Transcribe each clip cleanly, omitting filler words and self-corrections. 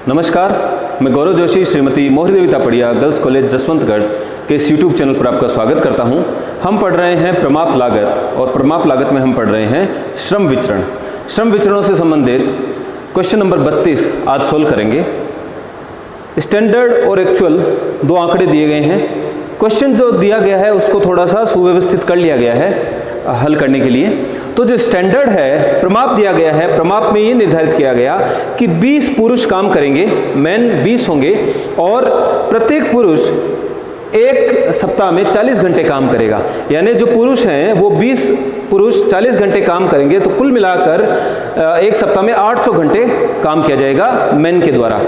नमस्कार, मैं गौरव जोशी श्रीमती मोहरी देवी तापड़िया गर्ल्स कॉलेज जसवंतगढ़ के इस यूट्यूब चैनल पर आपका स्वागत करता हूं। हम पढ़ रहे हैं प्रमाप लागत और प्रमाप लागत में हम पढ़ रहे हैं श्रम विचरण। श्रम विचरणों से संबंधित क्वेश्चन नंबर 32 आज सोल्व करेंगे। स्टैंडर्ड और एक्चुअल दो आंकड़े दिए गए हैं। क्वेश्चन जो दिया गया है उसको थोड़ा सा सुव्यवस्थित कर लिया गया है हल करने के लिए। तो जो स्टैंडर्ड है, प्रमाप दिया गया है, प्रमाप में ये निर्धारित किया गया कि 20 पुरुष काम करेंगे, मैन 20 होंगे और प्रत्येक पुरुष एक सप्ताह में 40 घंटे काम करेगा। यानी जो पुरुष हैं वो 20 पुरुष 40 घंटे काम करेंगे, तो कुल मिलाकर एक सप्ताह में 800 घंटे काम किया जाएगा मैन के द्वारा।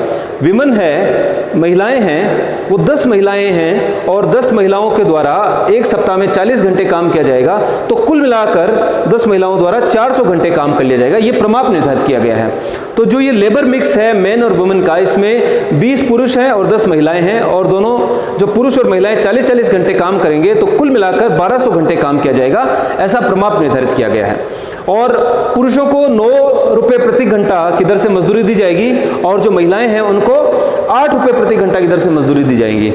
विमन है, महिलाएं हैं, वो 10 महिलाएं हैं और 10 महिलाओं के द्वारा एक सप्ताह में 40 घंटे काम किया जाएगा, तो कुल मिलाकर 10 महिलाओं द्वारा 400 घंटे काम कर लिया जाएगा। ये प्रमाप निर्धारित किया गया है। तो जो ये लेबर मिक्स है मैन और वुमेन का, इसमें 20 पुरुष हैं और 10 महिलाएं हैं और दोनों जो पुरुष और महिलाएं 40-40 घंटे काम करेंगे, तो कुल मिलाकर 1200 घंटे काम किया जाएगा, ऐसा प्रमाप निर्धारित किया गया है। और पुरुषों को 9 रुपये प्रति घंटा की दर से मजदूरी दी जाएगी और जो महिलाएं हैं उनको 8 रुपये प्रति घंटा की दर से मजदूरी दी जाएगी।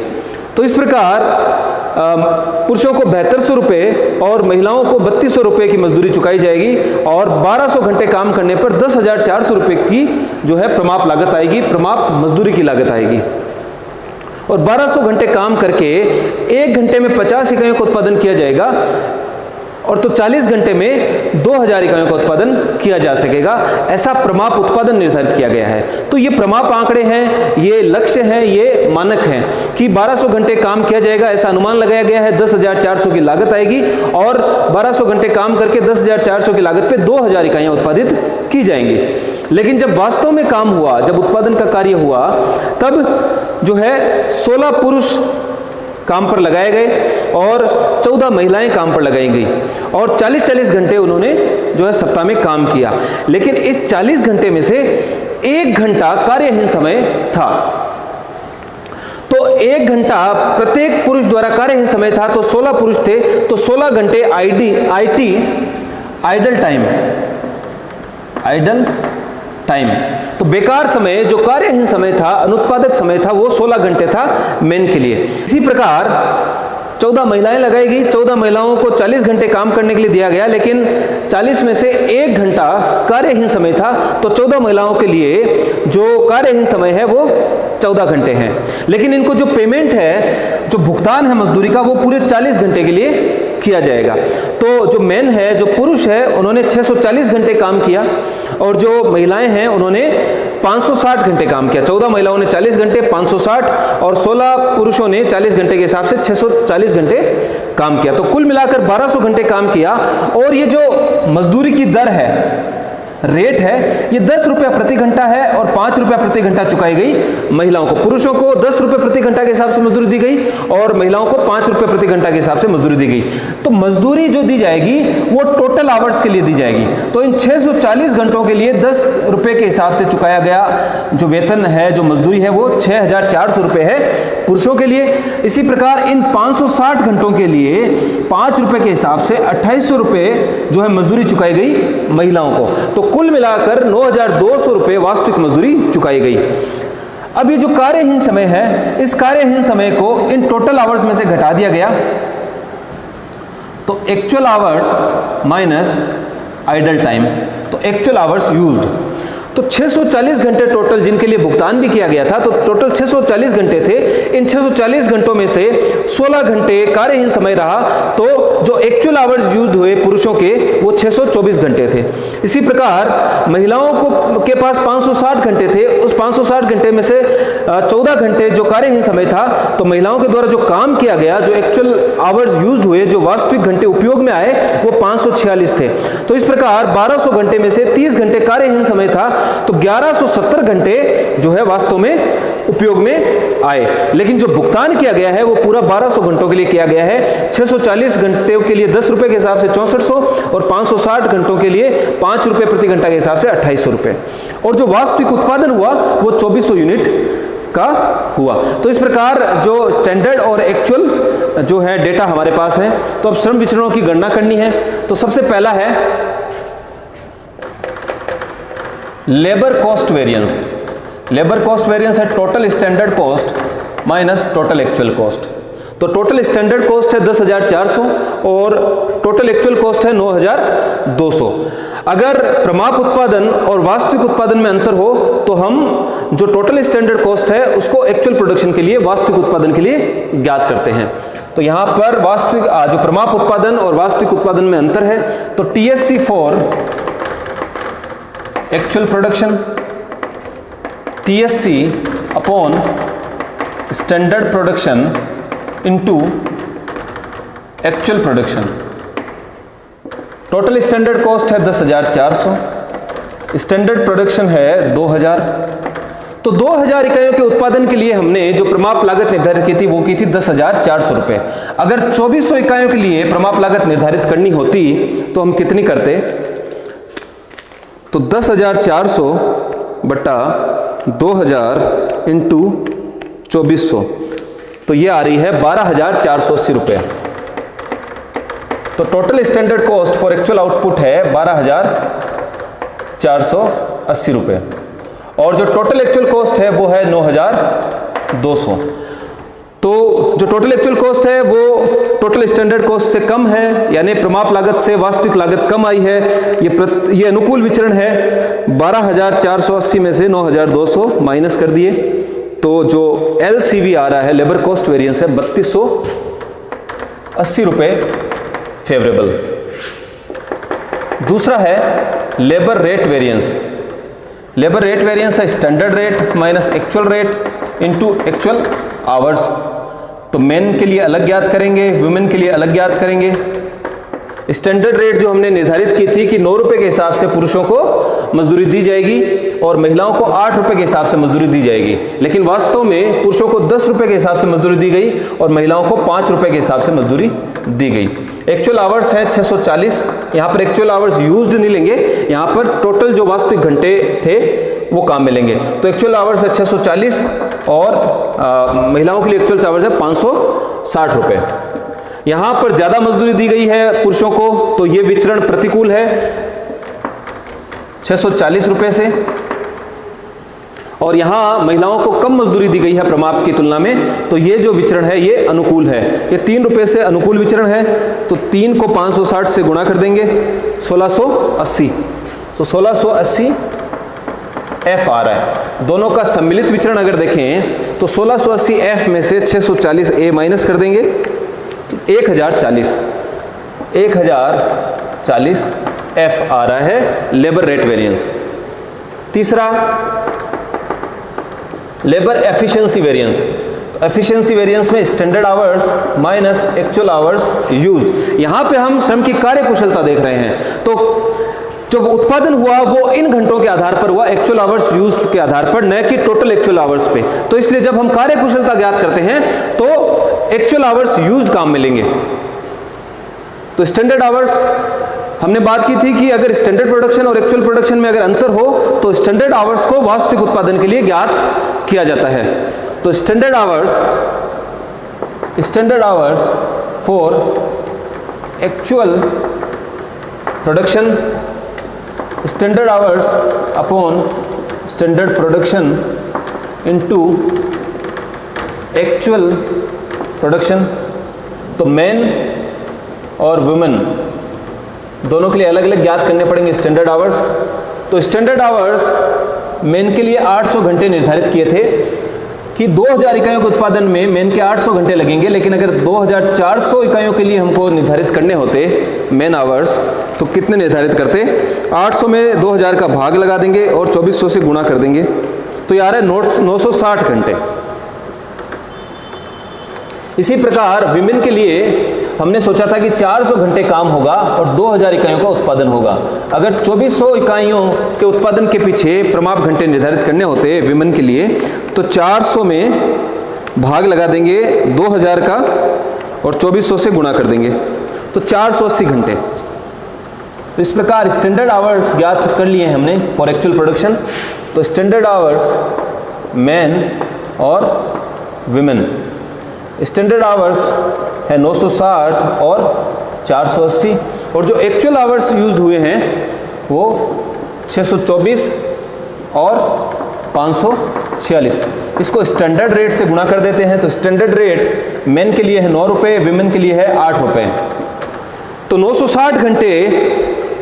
तो इस प्रकार पुरुषों को 7200 रुपये और महिलाओं को 3200 रुपये की मजदूरी चुकाई जाएगी और 1200 घंटे काम करने पर 10,400 रुपये की जो है प्रमाप लागत आएगी, प्रमाप मजदूरी की लागत आएगी। और 1200 घंटे काम करके 1 घंटे में 50 इकाइयों का उत्पादन किया जाएगा और तो 40 घंटे में 2000 इकाइयों का उत्पादन किया जा सकेगा, ऐसा प्रमाप उत्पादन निर्धारित किया गया है। तो ये प्रमाप आंकड़े हैं, ये लक्ष्य हैं, ये मानक हैं कि 1200 घंटे काम किया जाएगा, ऐसा अनुमान लगाया गया है। 10,400 की लागत आएगी और 1200 घंटे काम करके 10,400 की लागत पे 2000 इकाइयां उत्पादित की जाएंगी। लेकिन जब वास्तव में काम हुआ, जब उत्पादन का कार्य हुआ, तब जो है 16 पुरुष काम पर लगाए गए और 14 महिलाएं काम पर लगाई गई और 40-40 घंटे उन्होंने जो है सप्ताह में काम किया। लेकिन इस 40 घंटे में से 1 घंटा कार्यहीन समय था। तो 1 घंटा प्रत्येक पुरुष द्वारा कार्यहीन समय था, तो 16 पुरुष थे, तो 16 घंटे आइडल टाइम, तो बेकार समय, जो कार्यहीन समय था, अनुत्पादक समय था, वो 16 घंटे था मेन के लिए। इसी प्रकार 14 महिलाएं लगाई गई, 14 महिलाओं को 40 घंटे काम करने के लिए दिया गया, लेकिन 40 में से 1 घंटा कार्यहीन समय था, तो 14 महिलाओं के लिए जो कार्यहीन समय है वो 14 घंटे हैं। लेकिन इनको जो पेमेंट है, जो भुगतान है मजदूरी का, वो पूरे 40 घंटे के लिए किया जाएगा। तो जो मैन है, जो पुरुष है, उन्होंने 640 घंटे काम किया और जो महिलाएं हैं उन्होंने 560 घंटे काम किया। 14 महिलाओं ने 40 घंटे, 560 और 16 पुरुषों ने 40 घंटे के हिसाब से 640 घंटे काम किया। तो कुल मिलाकर 1200 घंटे काम किया। और ये जो मजदूरी की दर है, रेट है, ये 10 रुपया प्रति घंटा है और 5 रुपया प्रति घंटा चुकाई गई महिलाओं को। पुरुषों को 10 रुपये प्रति घंटा के हिसाब से मजदूरी दी गई और महिलाओं को 5 रुपये प्रति घंटा के हिसाब से मजदूरी दी गई। तो मजदूरी जो दी जाएगी वो टोटल आवर्स के लिए दी जाएगी। तो इन 640 घंटों के लिए 10 रुपये के हिसाब से चुकाया गया जो वेतन है, जो मजदूरी है, वो 6,400 रुपये है पुरुषों के लिए। इसी प्रकार इन 560 घंटों के लिए 5 रुपये के हिसाब से 2800 रुपये जो है मजदूरी चुकाई गई महिलाओं को। तो कुल मिलाकर 9,200 रुपये वास्तविक मजदूरी चुकाई गई। अब ये जो कार्यहीन समय है, इस कार्यहीन समय को इन टोटल आवर्स में से घटा दिया गया, तो actual hours minus idle time, तो एक्चुअल आवर्स यूज्ड। तो 640 घंटे टोटल जिनके लिए भुगतान भी किया गया था, तो टोटल 640 घंटे थे। इन 640 घंटों में से 16 घंटे कार्यहीन समय रहा, तो जो एक्चुअल आवर्स यूज हुए पुरुषों के वो 624 घंटे थे। इसी प्रकार महिलाओं के पास 560 घंटे थे। उस 560 घंटे में से 14 घंटे जो कार्यहीन समय था, तो महिलाओं के द्वारा जो काम किया गया, जो एक्चुअल आवर्स यूज हुए, जो वास्तविक घंटे उपयोग में आए, वो 546 थे। तो इस प्रकार 1200 घंटे में से 30 घंटे कार्यहीन समय था, तो 1170 घंटे जो है वास्तव में उपयोग में आए। लेकिन जो भुगतान किया गया है वो पूरा 1200 घंटों के लिए किया गया है। 640 घंटे के लिए 10 रुपए के हिसाब से 6400 और 560 घंटों के लिए 5 रुपए प्रति घंटा के हिसाब से 2800 रुपए। और जो वास्तविक उत्पादन हुआ वो 2400 यूनिट का हुआ। तो इस प्रकार जो स्टैंडर्ड और एक्चुअल जो है डेटा हमारे पास है। तो अब श्रम विचरणों की गणना करनी है। तो सबसे पहला है labour cost variance. Labour cost variance है total standard cost minus total actual cost. तो टोटल स्टैंडर्ड कॉस्ट है 10,400 और टोटल एक्चुअल कॉस्ट है 9,200। अगर प्रमाप उत्पादन और वास्तविक उत्पादन में अंतर हो तो हम जो टोटल स्टैंडर्ड कॉस्ट है उसको एक्चुअल प्रोडक्शन के लिए, वास्तविक उत्पादन के लिए ज्ञात करते हैं। तो यहां पर वास्तविक जो प्रमाप उत्पादन और वास्तविक उत्पादन में अंतर है तो TSC for actual production, TSC upon standard production into actual production. Total standard cost है 10,400, स्टैंडर्ड प्रोडक्शन है 2,000। तो 2,000 इकाइयों के उत्पादन के लिए हमने जो प्रमाप लागत निर्धारित की थी वो की थी 10,400 रुपए। अगर 2400 इकाइयों के लिए प्रमाप लागत निर्धारित करनी होती तो हम कितनी करते? तो 10,400 बटा 2,000 इंटू 2400, तो ये आ रही है 12,480 रुपए। तो total standard cost for actual output है 12,480 रुपए और जो टोटल एक्चुअल कॉस्ट है वो है 9,200। तो जो टोटल एक्चुअल कॉस्ट है वो टोटल स्टैंडर्ड कॉस्ट से कम है, यानी प्रमाप लागत से वास्तविक लागत कम आई है। ये अनुकूल विचरण है। 12,480 में से 9,200 माइनस कर दिए तो जो LCV आ रहा है, लेबर कॉस्ट वेरिएंस है 3280 रुपए फेवरेबल। दूसरा है labour rate variance. Labour rate variance है standard rate minus actual rate into actual hours. तो मेन के लिए अलग ज्ञात करेंगे, वुमेन के लिए अलग ज्ञात करेंगे। स्टैंडर्ड रेट जो हमने निर्धारित की थी कि 9 रुपए के हिसाब से पुरुषों को मजदूरी दी जाएगी और महिलाओं को 8 रुपए के हिसाब से मजदूरी दी जाएगी, लेकिन वास्तव में पुरुषों को 10 रुपए के हिसाब से मजदूरी दी गई और महिलाओं को 5 रुपए के हिसाब से मजदूरी दी गई। एक्चुअल आवर्स है 640। यहाँ पर एक्चुअल आवर्स यूज्ड नहीं लेंगे, यहाँ पर टोटल जो वास्तविक घंटे थे वो काम में लेंगे। तो एक्चुअल आवर्स है 640 और महिलाओं के लिए एक्चुअल आवर्स है 560 रुपए। यहां पर ज्यादा मजदूरी दी गई है पुरुषों को तो ये विचरण प्रतिकूल है 640 रुपए से, और यहां महिलाओं को कम मजदूरी दी गई है प्रमाप की तुलना में, तो ये जो विचरण है ये अनुकूल है। ये 3 रुपए से अनुकूल विचरण है, तो 3 को 560 से गुणा कर देंगे 1680। तो 1680 F आ रहा है। दोनों का सम्मिलित विचरण अगर देखें तो 1680 F में से 640 A माइनस कर देंगे, 1040 F आ रहा है लेबर रेट वेरिएंस। तीसरा labour efficiency variance. Efficiency variance में standard hours minus actual hours used. यहां पे हम श्रम की कार्य कुशलता देख रहे हैं, तो जो उत्पादन हुआ वो इन घंटों के आधार पर हुआ, एक्चुअल आवर्स यूज्ड के आधार पर, न कि टोटल एक्चुअल आवर्स पे। तो इसलिए जब हम कार्य कुशलता ज्ञात करते हैं तो एक्चुअल आवर्स यूज्ड काम में लेंगे। तो स्टैंडर्ड आवर्स हमने बात की थी कि अगर स्टैंडर्ड प्रोडक्शन और एक्चुअल प्रोडक्शन में अगर अंतर हो तो स्टैंडर्ड आवर्स को वास्तविक उत्पादन के लिए ज्ञात किया जाता है। तो standard hours for actual production, standard hours upon standard production into actual production. तो मेन और वुमेन दोनों के लिए अलग अलग ज्ञात करने पड़ेंगे स्टैंडर्ड आवर्स। तो स्टैंडर्ड आवर्स मेन के लिए 800 घंटे निर्धारित किए थे कि 2000 इकाइयों के उत्पादन में मेन के 800 घंटे लगेंगे, लेकिन अगर 2400 इकाइयों के लिए हमको निर्धारित करने होते मेन आवर्स तो कितने निर्धारित करते? 800 में 2000 का भाग लगा देंगे और 2400 से गुणा कर देंगे, तो ये आ रहा है 960 घंटे। इसी प्रकार विमेन के लिए हमने सोचा था कि 400 घंटे काम होगा और 2000 इकाइयों का उत्पादन होगा। अगर 2400 इकाइयों के उत्पादन के पीछे प्रमाप घंटे निर्धारित करने होते विमेन के लिए तो 400 में भाग लगा देंगे 2000 का और 2400 से गुणा कर देंगे, तो 480 घंटे। तो इस प्रकार स्टैंडर्ड आवर्स ज्ञात कर लिए हमने फॉर एक्चुअल प्रोडक्शन। तो स्टैंडर्ड आवर्स मेन और विमेन, स्टैंडर्ड आवर्स है 960 और 480, और जो एक्चुअल आवर्स यूज्ड हुए हैं वो 624 और 546। इसको स्टैंडर्ड रेट से गुणा कर देते हैं, तो स्टैंडर्ड रेट मेन के लिए है 9 रुपये, विमेन के लिए है 8 रुपये। तो 960 घंटे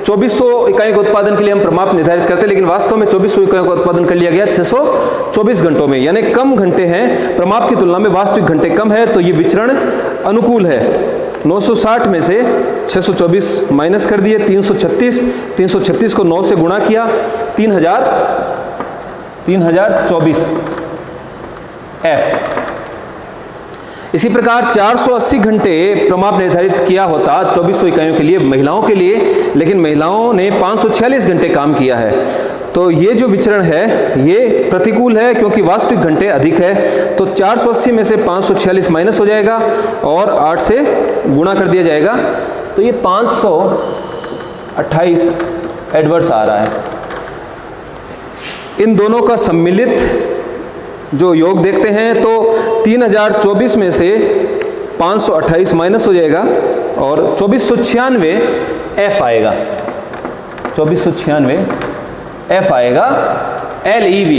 2400 इकाइयों के उत्पादन के लिए हम प्रमाप निर्धारित करते हैं, लेकिन वास्तव में 2400 इकाइयों का उत्पादन कर लिया गया 624 घंटों में, यानी कम घंटे हैं प्रमाप की तुलना में, वास्तविक घंटे कम है, तो ये विचरण अनुकूल है। 960 में से 624 माइनस कर दिए, 336, 336 को 9 से गुणा किया, 3024 F। इसी प्रकार 480 घंटे प्रमाप निर्धारित किया होता 2400 इकाइयों के लिए महिलाओं के लिए, लेकिन महिलाओं ने 546 घंटे काम किया है, तो ये जो विचरण है ये प्रतिकूल है, क्योंकि वास्तविक घंटे अधिक है। तो 480 में से 546 माइनस हो जाएगा और 8 से गुणा कर दिया जाएगा, तो ये 528 एडवर्स आ रहा है। इन दोनों का सम्मिलित जो योग देखते हैं तो 3024 में से 528 माइनस हो जाएगा और 2496 F आएगा, 2496 F आएगा LEV।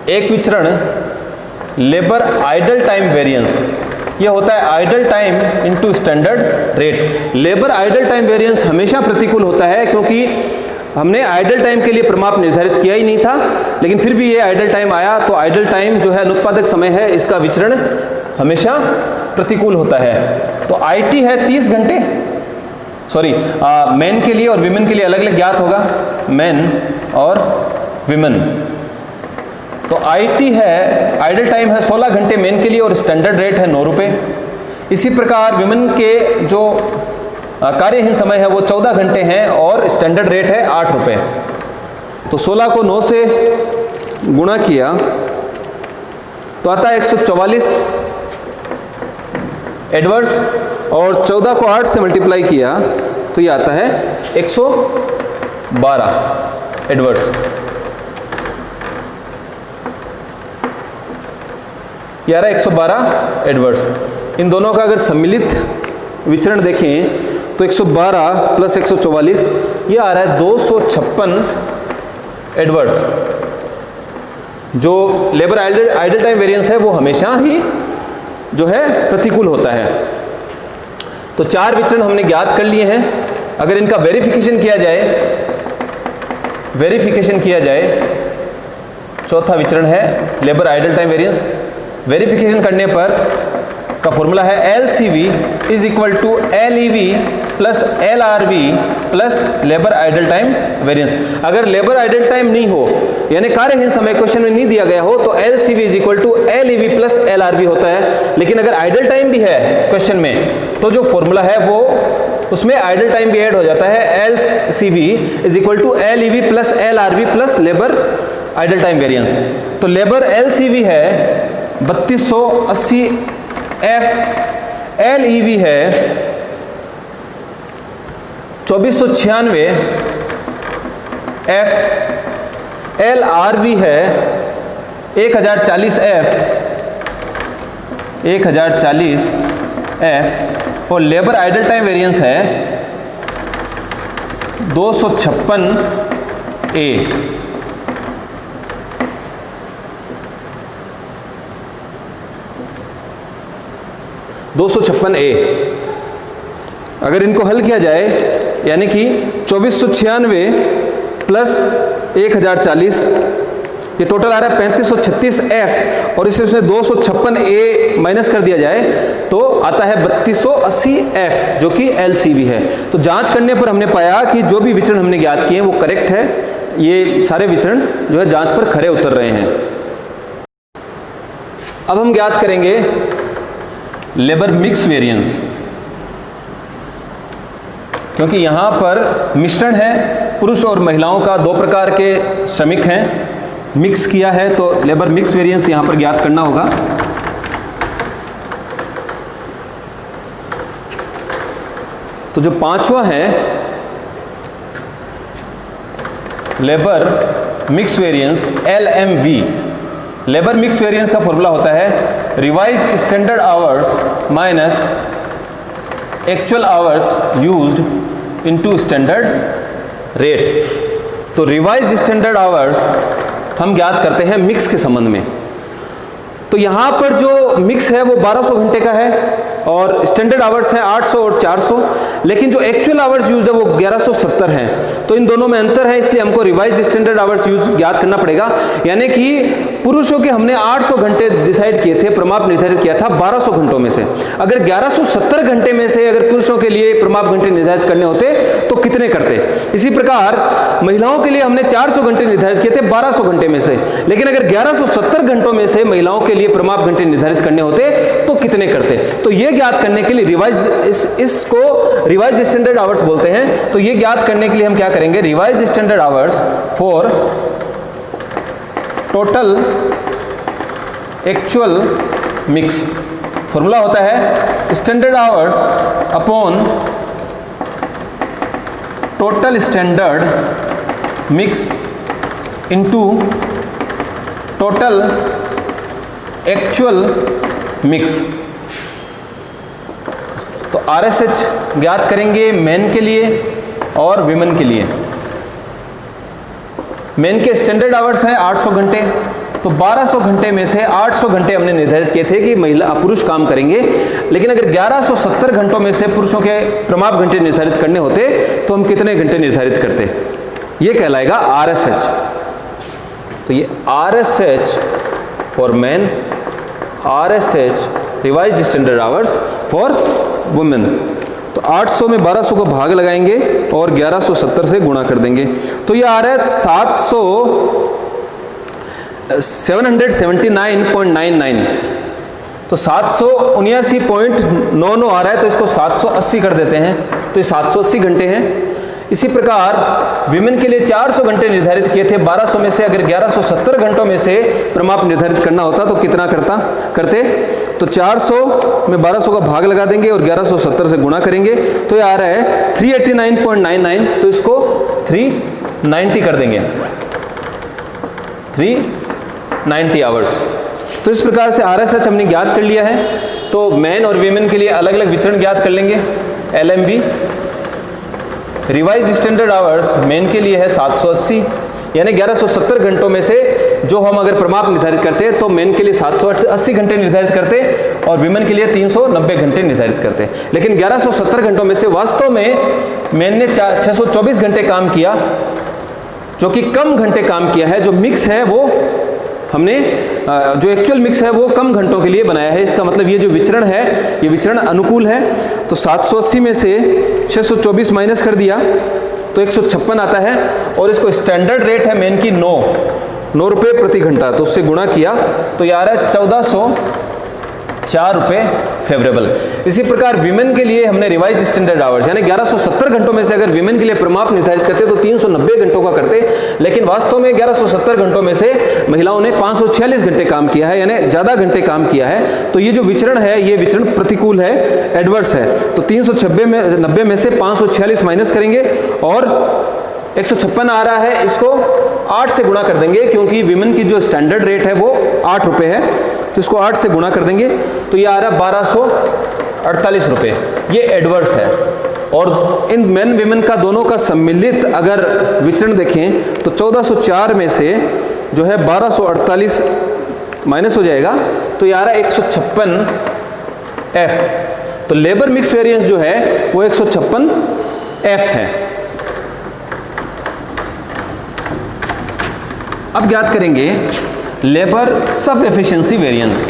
एक विचरण लेबर आइडल टाइम वेरिएंस, यह होता है idle time into standard rate. Labour idle time variance हमेशा प्रतिकूल होता है, क्योंकि हमने आइडल टाइम के लिए प्रमाप निर्धारित किया ही नहीं था, लेकिन फिर भी ये आइडल टाइम आया, तो आइडल टाइम जो है अनुत्पादक समय है, इसका विचरण हमेशा प्रतिकूल होता है। तो IT है 30 घंटे, सॉरी मेन के लिए और विमेन के लिए अलग अलग ज्ञात होगा, मेन और विमेन। तो IT है, आइडल टाइम है 16 घंटे मेन के लिए और स्टैंडर्ड रेट है 9 रुपये। इसी प्रकार विमेन के जो कार्यहीन समय है वो 14 घंटे हैं और स्टैंडर्ड रेट है 8 रुपये। तो 16 को 9 से गुणा किया तो आता है 144 एडवर्स, और 14 को 8 से मल्टीप्लाई किया तो ये आता है 112 एडवर्स। ये आ रहा है 112 एडवर्स। इन दोनों का अगर सम्मिलित विचरण देखें तो 112 प्लस 144 ये आ रहा है 256 एडवर्स। जो लेबर आइडल टाइम वेरिएंस है वो हमेशा ही जो है प्रतिकूल होता है। तो 4 विचरण हमने ज्ञात कर लिए हैं। अगर इनका वेरिफिकेशन किया जाए, चौथा विचरण है labour idle time variance. Verification करने पर का फॉर्मूला है LCV is equal to LEV plus LRV plus labour idle time variance. अगर लेबर आइडल टाइम नहीं हो, यानी कार्यहीन समय क्वेश्चन में नहीं दिया गया हो, तो LCV is equal to LEV plus LRV होता है। लेकिन अगर आइडल टाइम भी है क्वेश्चन में, तो जो फॉर्मूला है वो उसमें आइडल टाइम भी ऐड हो जाता है। LCV is equal to LEV plus LRV plus labour idle time variance. तो लेबर LCV है 3280 F, LEV है 2496 F, LRV है 1040 F और लेबर आइडल टाइम वेरिएंस है 256 A। अगर इनको हल किया जाए, यानी कि 2496 प्लस 1040, ये टोटल आ रहा है 3536 F, और इसमें 256 A माइनस कर दिया जाए तो आता है 3280 F, जो कि LCV है। तो जांच करने पर हमने पाया कि जो भी विचरण हमने ज्ञात किए वो करेक्ट है। ये सारे विचरण जो है जांच पर खरे उतर रहे हैं। अब हम ज्ञात करेंगे लेबर मिक्स वेरिएंस, क्योंकि यहाँ पर मिश्रण है, पुरुष और महिलाओं का 2 प्रकार के श्रमिक हैं, मिक्स किया है, तो लेबर मिक्स वेरिएंस यहाँ पर ज्ञात करना होगा। तो जो 5वां है labour mix variance LMV। Labour mix variance का फॉर्मूला होता है revised standard hours minus actual hours used into standard rate. तो रिवाइज्ड स्टैंडर्ड आवर्स हम ज्ञात करते हैं मिक्स के संबंध में। तो यहाँ पर जो मिक्स है वो 1200 घंटे का है और स्टैंडर्ड आवर्स हैं 800 और 400, लेकिन जो एक्चुअल आवर्स यूज है वो 1170 हैं। तो इन दोनों में अंतर है, इसलिए हमको रिवाइज्ड स्टैंडर्ड आवर्स यूज ज्ञात करना पड़ेगा। यानी कि पुरुषों के हमने 800 घंटे डिसाइड किए थे, प्रमाप निर्धारित किया था 1200 घंटों में से। अगर 1170 घंटे में से अगर पुरुषों के लिए प्रमाप घंटे निर्धारित करने होते तो कितने करते। इसी प्रकार महिलाओं के लिए हमने 400 घंटे निर्धारित किए थे 1200 घंटे में से, लेकिन अगर 1170 घंटों में से महिलाओं के लिए प्रमाप घंटे निर्धारित करने होते तो कितने करते। तो ये ज्ञात करने के लिए इसको रिवाइज्ड स्टैंडर्ड आवर्स बोलते हैं। तो ये ज्ञात करने के लिए हम क्या करेंगे, revised standard hours for total actual mix. Formula होता है standard hours upon total standard mix into total actual mix. तो RSH ज्ञात करेंगे मेन के लिए और विमेन के लिए। मेन के स्टैंडर्ड आवर्स हैं 800 घंटे, तो 1200 घंटे में से 800 घंटे हमने निर्धारित किए थे कि पुरुष काम करेंगे, लेकिन अगर 1170 घंटों में से पुरुषों के प्रमाप घंटे निर्धारित करने होते तो हम कितने घंटे निर्धारित करते, ये कहलाएगा RSH। तो ये RSH for man, RSH revised standard hours for women. तो 800 में 1200 को भाग लगाएंगे और 1170 से गुणा कर देंगे, तो ये आ रहा है 779.99। तो 779.99 आ रहा है, तो इसको 780 कर देते हैं, तो ये 780 घंटे हैं। इसी प्रकार विमेन के लिए 400 घंटे निर्धारित किए थे 1200 में से। अगर 1170 घंटों में से प्रमाप निर्धारित करना होता तो कितना करते। तो 400 में 1200 का भाग लगा देंगे और 1170 से गुणा करेंगे, तो ये आ रहा है 389.99। तो इसको 390 कर देंगे, 390 आवर्स। तो इस प्रकार से RSH हमने ज्ञात कर लिया है। तो मैन और वीमेन के लिए अलग अलग विचरण ज्ञात कर लेंगे। LMB revised standard hours main के लिए है 780, यानी 1170 घंटों में से जो हम अगर प्रमाप निर्धारित करते तो मेन के लिए 780 घंटे निर्धारित करते और विमेन के लिए 390 घंटे निर्धारित करते। लेकिन 1170 घंटों में से वास्तव में मेन ने 624 घंटे काम किया, जो कि कम घंटे काम किया है। जो मिक्स है वो हमने जो एक्चुअल मिक्स है वो कम घंटों के लिए बनाया है। इसका मतलब ये जो विचरण है ये विचरण अनुकूल है। तो 780 में से 624 माइनस कर दिया तो 156 आता है, और इसको स्टैंडर्ड रेट है मेन की 9 रुपये प्रति घंटा, तो उससे गुणा किया तो ये आ रहा है 1404 रुपये फेवरेबल। इसी प्रकार विमेन के लिए हमने रिवाइज्ड स्टैंडर्ड आवर्स यानी 1170 घंटों में से अगर विमेन के लिए प्रमाप निर्धारित करते तो 390 घंटों का करते, लेकिन वास्तव में 1170 घंटों में से महिलाओं ने 546 घंटे काम किया है, यानी ज्यादा घंटे काम किया है। तो ये जो विचरण है ये विचरण प्रतिकूल है, एडवर्स है। तो 390 में से 546 माइनस करेंगे और 156 आ रहा है, इसको 8 से गुणा कर देंगे क्योंकि विमेन की जो स्टैंडर्ड रेट है वो 8 रुपये है, तो इसको 8 से गुणा कर देंगे तो ये आ रहा है 1248 रुपये। ये एडवर्स है। और इन मेन विमेन का दोनों का सम्मिलित अगर विचरण देखें तो 1404 में से जो है 1248 माइनस हो जाएगा तो ये आ रहा है 156 F। तो लेबर मिक्स वेरिएंस जो है वो 156 F है। अब ज्ञात करेंगे लेबर सब एफिशिएंसी वेरिएंस।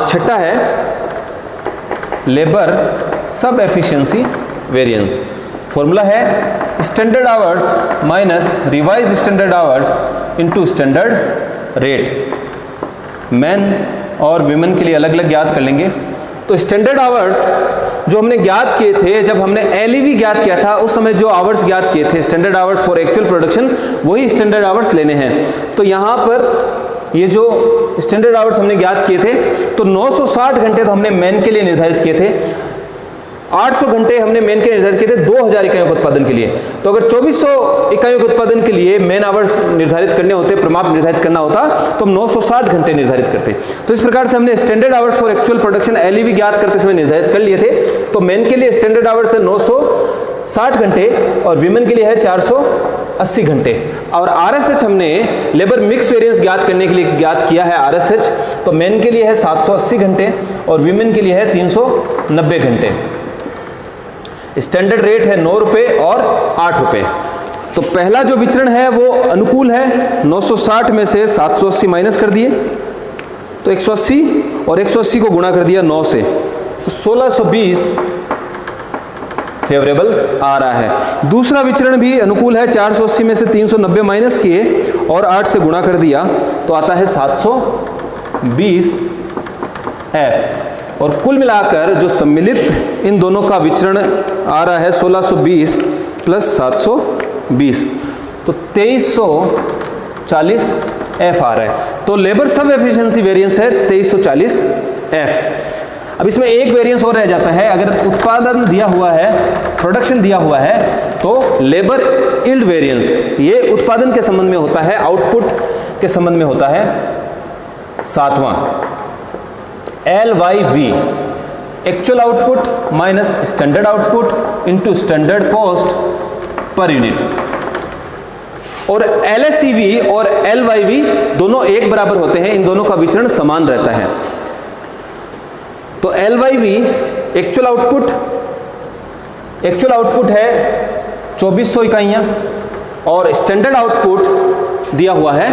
छठा है लेबर सब एफिशिएंसी वेरिएंस। फॉर्मूला है standard hours minus revised standard hours into standard rate. Man और विमेन के लिए अलग अलग ज्ञात कर लेंगे। तो स्टैंडर्ड आवर्स जो हमने ज्ञात किए थे जब हमने LEV ज्ञात किया था उस समय जो आवर्स ज्ञात किए थे standard hours for actual production, वही स्टैंडर्ड आवर्स लेने हैं। तो यहाँ पर ये जो स्टैंडर्ड आवर्स हमने ज्ञात किए थे तो 960 घंटे तो हमने मैन के लिए निर्धारित किए थे। 800 घंटे हमने मेन के निर्धारित किए थे 2000 इकाइयों के उत्पादन के लिए। तो अगर 2400 इकाइयों के उत्पादन के लिए मेन आवर्स निर्धारित करने होते, प्रमाप निर्धारित करना होता, तो हम 960 घंटे निर्धारित करते। तो इस प्रकार से हमने standard hours for actual production LEV ज्ञात करते समय निर्धारित कर लिए थे। तो मेन के लिए स्टैंडर्ड आवर्स है 960 घंटे और वीमेन के लिए है 480 घंटे। और आरएसएच हमने लेबर मिक्स वेरिएंस ज्ञात करने के लिए ज्ञात किया है आरएसएच। तो मेन के लिए है 780 घंटे और वीमेन के लिए है 390 घंटे। स्टैंडर्ड रेट है 9 रुपए और 8 रुपए। तो पहला जो विचरण है वो अनुकूल है, 960 में से 780 माइनस कर दिए तो 180 और 180 को गुणा कर दिया 9 से, तो 1620 फेवरेबल आ रहा है। दूसरा विचरण भी अनुकूल है, 480 में से 390 माइनस किए और 8 से गुणा कर दिया तो आता है 720 एफ। और कुल मिलाकर जो सम्मिलित इन दोनों का विचरण आ रहा है 1620 प्लस 720, तो 2340 एफ आ रहा है। तो लेबर सब एफिशिएंसी वेरिएंस है 2340 एफ। अब इसमें एक वेरिएंस और रह जाता है, अगर उत्पादन दिया हुआ है, प्रोडक्शन दिया हुआ है, तो लेबर यील्ड वेरिएंस ये उत्पादन के संबंध में होता है, आउटपुट के संबंध में होता है 7वां LYV, actual output minus standard output into standard cost per unit. और LSEV और LYV दोनों एक बराबर होते हैं, इन दोनों का विचरण समान रहता है। तो LYV एक्चुअल आउटपुट है 2400 इकाइयां और स्टैंडर्ड आउटपुट दिया हुआ है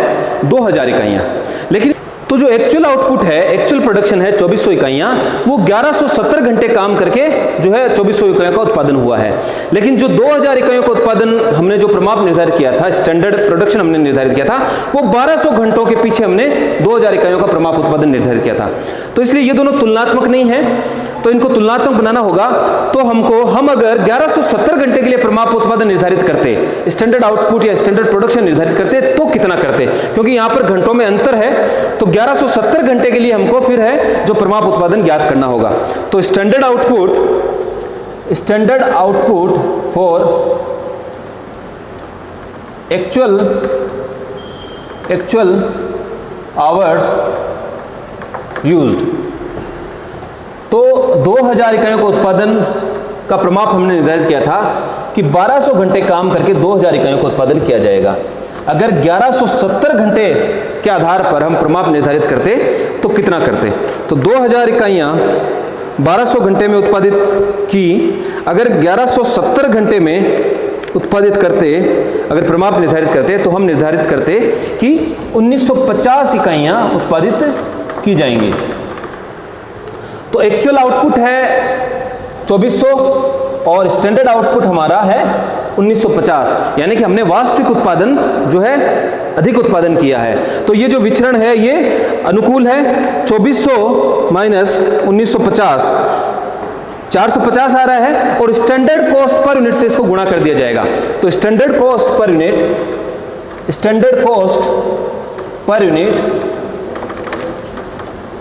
2000 इकाइयां। लेकिन तो जो एक्चुअल आउटपुट है, एक्चुअल प्रोडक्शन है 2400 इकाइयां, वो 1170 घंटे काम करके जो है 2400 इकाइयों का उत्पादन हुआ है। लेकिन जो 2000 इकाइयों का उत्पादन हमने जो प्रमाप निर्धारित किया था, स्टैंडर्ड प्रोडक्शन हमने निर्धारित किया था, वो 1200 घंटों के पीछे हमने 2000 इकाइयों का प्रमाप उत्पादन निर्धारित किया था। तो इसलिए ये दोनों तुलनात्मक नहीं है, तो इनको तुलनात्मक बनाना होगा। तो हम अगर 1170 घंटे के लिए प्रमाप उत्पादन निर्धारित करते, स्टैंडर्ड आउटपुट या स्टैंडर्ड प्रोडक्शन निर्धारित करते, तो कितना करते, क्योंकि यहां पर घंटों में अंतर है। तो 1170 घंटे के लिए हमको फिर है जो प्रमाप उत्पादन ज्ञात करना होगा। तो standard output for actual hours used, तो 2000 इकाइयों का उत्पादन का प्रमाप हमने निर्धारित किया था कि 1200 घंटे काम करके 2000 इकाइयों का उत्पादन किया जाएगा। अगर 1170 घंटे के आधार पर हम प्रमाप निर्धारित करते तो कितना करते, तो 2000 इकाइयां 1200 घंटे में उत्पादित की। अगर 1170 घंटे में उत्पादित करते, अगर प्रमाप निर्धारित करते, तो हम निर्धारित करते कि 1950 इकाइयां उत्पादित की जाएंगी। तो एक्चुअल आउटपुट है 2400 और स्टैंडर्ड आउटपुट हमारा है 1950, यानी कि हमने वास्तविक उत्पादन जो है अधिक उत्पादन किया है। तो ये जो विचरण है ये अनुकूल है, 2400 माइनस 1950 450 आ रहा है और स्टैंडर्ड कॉस्ट पर यूनिट से इसको गुणा कर दिया जाएगा। तो standard cost per unit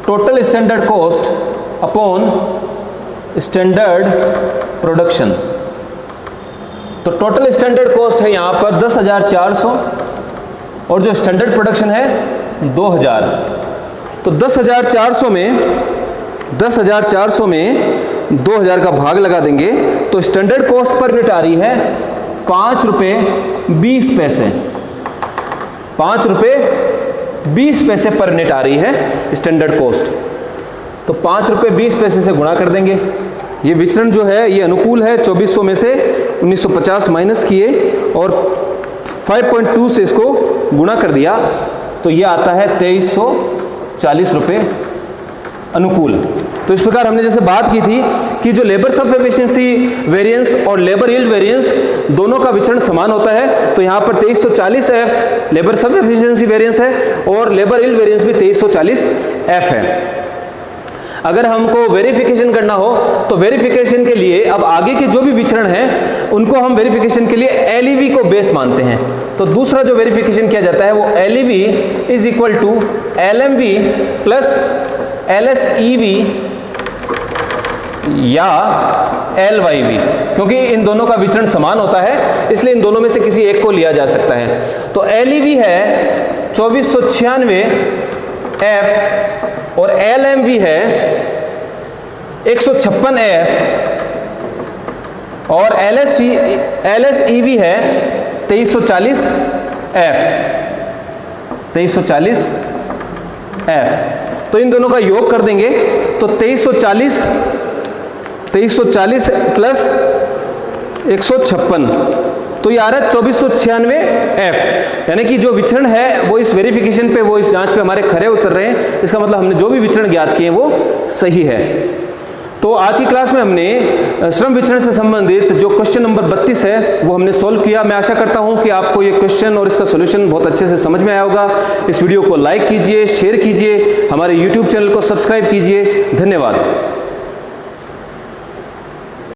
total standard cost upon standard production. तो टोटल स्टैंडर्ड कॉस्ट है यहां पर 10,400 और जो स्टैंडर्ड प्रोडक्शन है 2000। तो 10,400 में 2000 का भाग लगा देंगे तो स्टैंडर्ड कॉस्ट पर यूनिट आ रही है 5 रुपये 20 पैसे। 5 रुपये 20 पैसे पर यूनिट आ रही है स्टैंडर्ड कॉस्ट। तो 5 रुपये 20 पैसे से गुणा कर देंगे। ये विचरण जो है ये अनुकूल है, 2400 में से 1950 माइनस किए और 5.2 से इसको गुणा कर दिया तो ये आता है 2340 रुपये अनुकूल। तो इस प्रकार हमने जैसे बात की थी कि जो लेबर सब एफिशिएंसी वेरिएंस और लेबर यील्ड वेरिएंस दोनों का विचरण समान होता है। तो यहाँ पर 2340 एफ लेबर सब एफिशिएंसी वेरिएंस है और लेबर यील्ड वेरिएंस भी 2340 एफ है। अगर हमको वेरिफिकेशन करना हो तो वेरिफिकेशन के लिए अब आगे के जो भी विचरण हैं उनको हम वेरिफिकेशन के लिए एलईवी को बेस मानते हैं। तो दूसरा जो वेरिफिकेशन किया जाता है वो LEV is equal to LMV plus LSEV या LYV, क्योंकि इन दोनों का विचरण समान होता है इसलिए इन दोनों में से किसी एक को लिया जा सकता है। तो LEV है 2496 F और LMV है 156 F और LSEV है 2340 F। 2340 F, तो इन दोनों का योग कर देंगे तो 2340 प्लस 156 तो ये आ रहा है 2496 F, यानी कि जो विचरण है वो इस वेरिफिकेशन पे, वो इस जांच पे हमारे खरे उतर रहे हैं। इसका मतलब हमने जो भी विचरण ज्ञात किए वो सही है। तो आज की क्लास में हमने श्रम विचरण से संबंधित जो क्वेश्चन नंबर 32 है वो हमने सोल्व किया। मैं आशा करता हूं कि आपको ये क्वेश्चन और इसका सॉल्यूशन बहुत अच्छे से समझ में आया होगा। इस वीडियो को लाइक कीजिए, शेयर कीजिए, हमारे YouTube चैनल को सब्सक्राइब कीजिए। धन्यवाद।